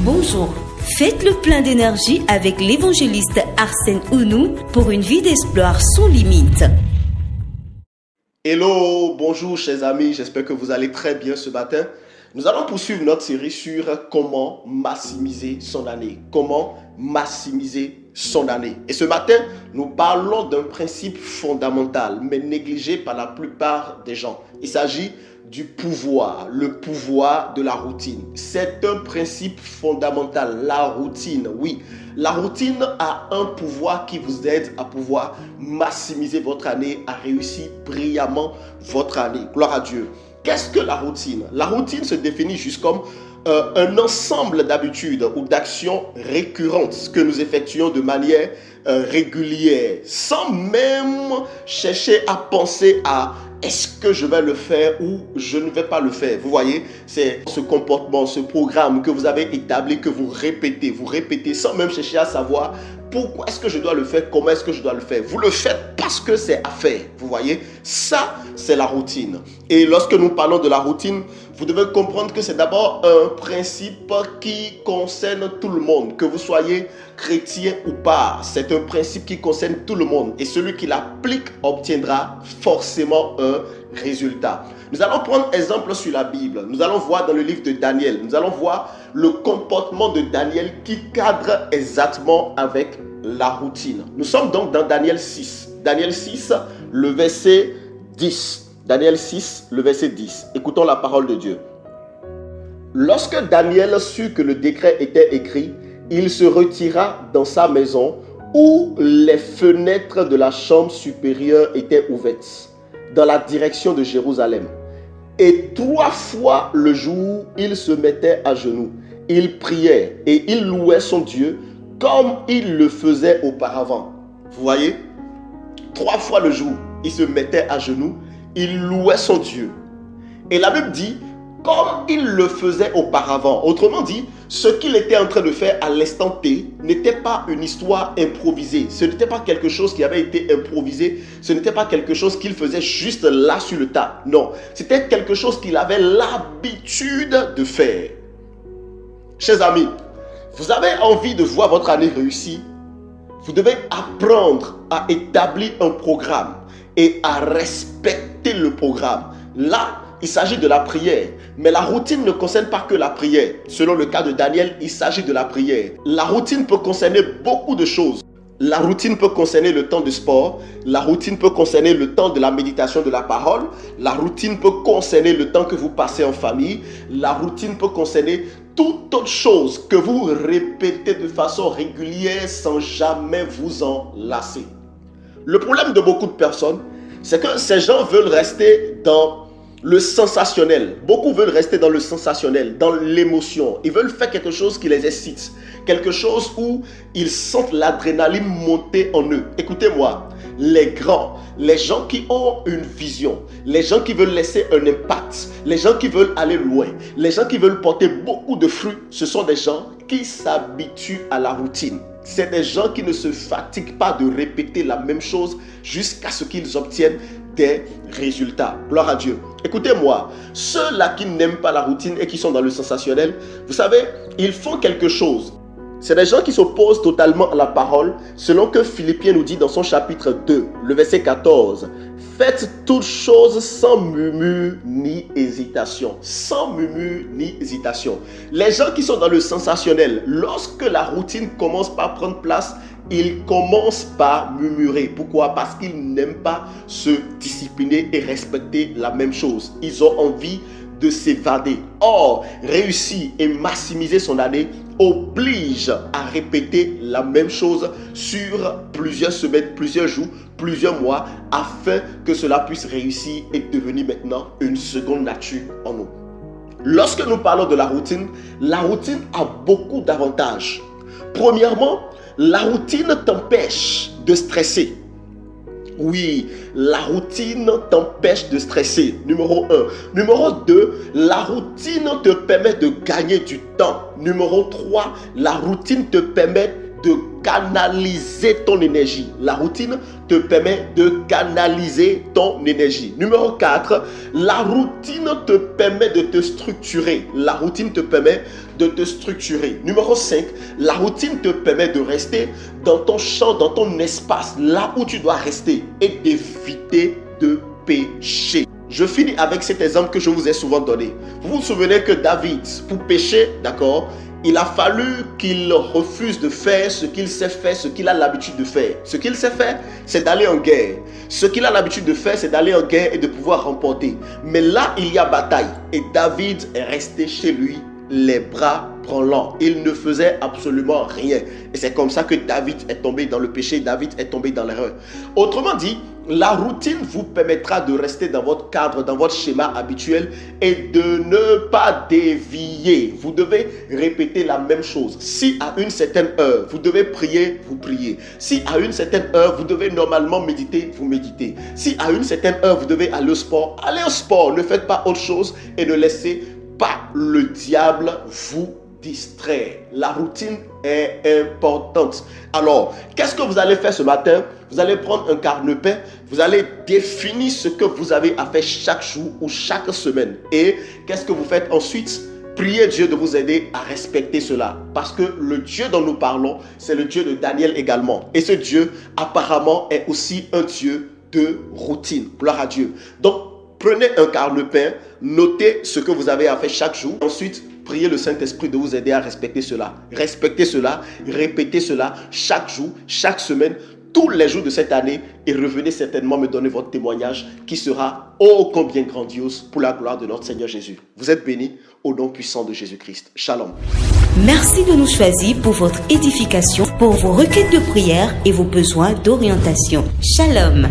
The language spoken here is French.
Bonjour, faites le plein d'énergie avec l'évangéliste Arsène Ounou pour une vie d'espoir sans limite. Hello, bonjour chers amis, j'espère que vous allez très bien ce matin. Nous allons poursuivre notre série sur comment maximiser son année. Comment maximiser son année. Et ce matin, nous parlons d'un principe fondamental, mais négligé par la plupart des gens. Il s'agit du pouvoir, le pouvoir de la routine. C'est un principe fondamental, la routine, oui. La routine a un pouvoir qui vous aide à pouvoir maximiser votre année, à réussir brillamment votre année. Gloire à Dieu. Qu'est-ce que la routine? La routine se définit juste comme un ensemble d'habitudes ou d'actions récurrentes que nous effectuons de manière régulière, sans même chercher à penser à est-ce que je vais le faire ou je ne vais pas le faire. Vous voyez, c'est ce comportement, ce programme que vous avez établi, que vous répétez sans même chercher à savoir pourquoi est-ce que je dois le faire, comment est-ce que je dois le faire. Vous le faites parce que c'est à faire. Vous voyez, ça, c'est la routine. Et lorsque nous parlons de la routine, vous devez comprendre que c'est d'abord un principe qui concerne tout le monde, que vous soyez chrétien ou pas. C'est un principe qui concerne tout le monde. Et celui qui l'applique obtiendra forcément un résultat. Nous allons prendre exemple sur la Bible. Nous allons voir dans le livre de Daniel. Nous allons voir le comportement de Daniel qui cadre exactement avec la routine. Nous sommes donc dans Daniel 6. Daniel 6, le verset 10. Daniel 6, le verset 10. Écoutons la parole de Dieu. Lorsque Daniel sut que le décret était écrit, il se retira dans sa maison où les fenêtres de la chambre supérieure étaient ouvertes, dans la direction de Jérusalem. Et 3 fois le jour, il se mettait à genoux. Il priait et il louait son Dieu comme il le faisait auparavant. Vous voyez, 3 fois le jour, il se mettait à genoux, il louait son Dieu. Et la Bible dit, comme il le faisait auparavant. Autrement dit, ce qu'il était en train de faire à l'instant T n'était pas une histoire improvisée. Ce n'était pas quelque chose qui avait été improvisé. Ce n'était pas quelque chose qu'il faisait juste là sur le tas. Non, c'était quelque chose qu'il avait l'habitude de faire. Chers amis, vous avez envie de voir votre année réussir. Vous devez apprendre à établir un programme et à respecter le programme. Là, il s'agit de la prière. Mais la routine ne concerne pas que la prière. Selon le cas de Daniel, il s'agit de la prière. La routine peut concerner beaucoup de choses. La routine peut concerner le temps de sport. La routine peut concerner le temps de la méditation de la parole. La routine peut concerner le temps que vous passez en famille. La routine peut concerner toute autre chose que vous répétez de façon régulière sans jamais vous en lasser. Le problème de beaucoup de personnes, c'est que ces gens veulent rester dans le sensationnel. Beaucoup veulent rester dans le sensationnel, dans l'émotion. Ils veulent faire quelque chose qui les excite. Quelque chose où ils sentent l'adrénaline monter en eux. Écoutez-moi, les grands, les gens qui ont une vision, les gens qui veulent laisser un impact, les gens qui veulent aller loin, les gens qui veulent porter beaucoup de fruits, ce sont des gens qui s'habituent à la routine. C'est des gens qui ne se fatiguent pas de répéter la même chose jusqu'à ce qu'ils obtiennent des résultats. Gloire à Dieu. Écoutez-moi, ceux-là qui n'aiment pas la routine et qui sont dans le sensationnel, vous savez, ils font quelque chose. C'est des gens qui s'opposent totalement à la parole, selon que Philippiens nous dit dans son chapitre 2, le verset 14. Faites toutes choses sans murmure ni hésitation. Sans murmure ni hésitation. Les gens qui sont dans le sensationnel, lorsque la routine commence par prendre place, ils commencent par murmurer. Pourquoi? Parce qu'ils n'aiment pas se discipliner et respecter la même chose. Ils ont envie de s'évader. Or, réussir et maximiser son année oblige à répéter la même chose sur plusieurs semaines, plusieurs jours, plusieurs mois, afin que cela puisse réussir et devenir maintenant une seconde nature en nous. Lorsque nous parlons de la routine a beaucoup d'avantages. Premièrement, la routine t'empêche de stresser. Oui, la routine t'empêche de stresser. Numéro 1. Numéro 2, la routine te permet de gagner du temps. Numéro 3, la routine te permet de canaliser ton énergie. La routine te permet de canaliser ton énergie. Numéro 4, la routine te permet de te structurer. La routine te permet de te structurer. Numéro 5, la routine te permet de rester dans ton champ, dans ton espace, là où tu dois rester et d'éviter de pécher. Je finis avec cet exemple que je vous ai souvent donné. Vous vous souvenez que David, pour pécher, d'accord, il a fallu qu'il refuse de faire ce qu'il sait faire, ce qu'il a l'habitude de faire. Ce qu'il sait faire, c'est d'aller en guerre. Ce qu'il a l'habitude de faire, c'est d'aller en guerre et de pouvoir remporter. Mais là, il y a bataille. Et David est resté chez lui, les bras branlants. Il ne faisait absolument rien. Et c'est comme ça que David est tombé dans le péché, David est tombé dans l'erreur. Autrement dit, la routine vous permettra de rester dans votre cadre, dans votre schéma habituel et de ne pas dévier. Vous devez répéter la même chose. Si à une certaine heure, vous devez prier, vous priez. Si à une certaine heure, vous devez normalement méditer, vous méditez. Si à une certaine heure, vous devez aller au sport, allez au sport. Ne faites pas autre chose et ne laissez pas le diable vous distraire. La routine est importante. Alors, qu'est-ce que vous allez faire ce matin? Vous allez prendre un calepin, vous allez définir ce que vous avez à faire chaque jour ou chaque semaine. Et qu'est-ce que vous faites ensuite? Priez Dieu de vous aider à respecter cela. Parce que le Dieu dont nous parlons, c'est le Dieu de Daniel également. Et ce Dieu, apparemment, est aussi un Dieu de routine. Gloire à Dieu. Donc, prenez un calepin, notez ce que vous avez à faire chaque jour. Ensuite, priez le Saint-Esprit de vous aider à respecter cela. Respectez cela, répétez cela chaque jour, chaque semaine, tous les jours de cette année et revenez certainement me donner votre témoignage qui sera ô combien grandiose pour la gloire de notre Seigneur Jésus. Vous êtes bénis au nom puissant de Jésus-Christ. Shalom. Merci de nous choisir pour votre édification, pour vos requêtes de prière et vos besoins d'orientation. Shalom.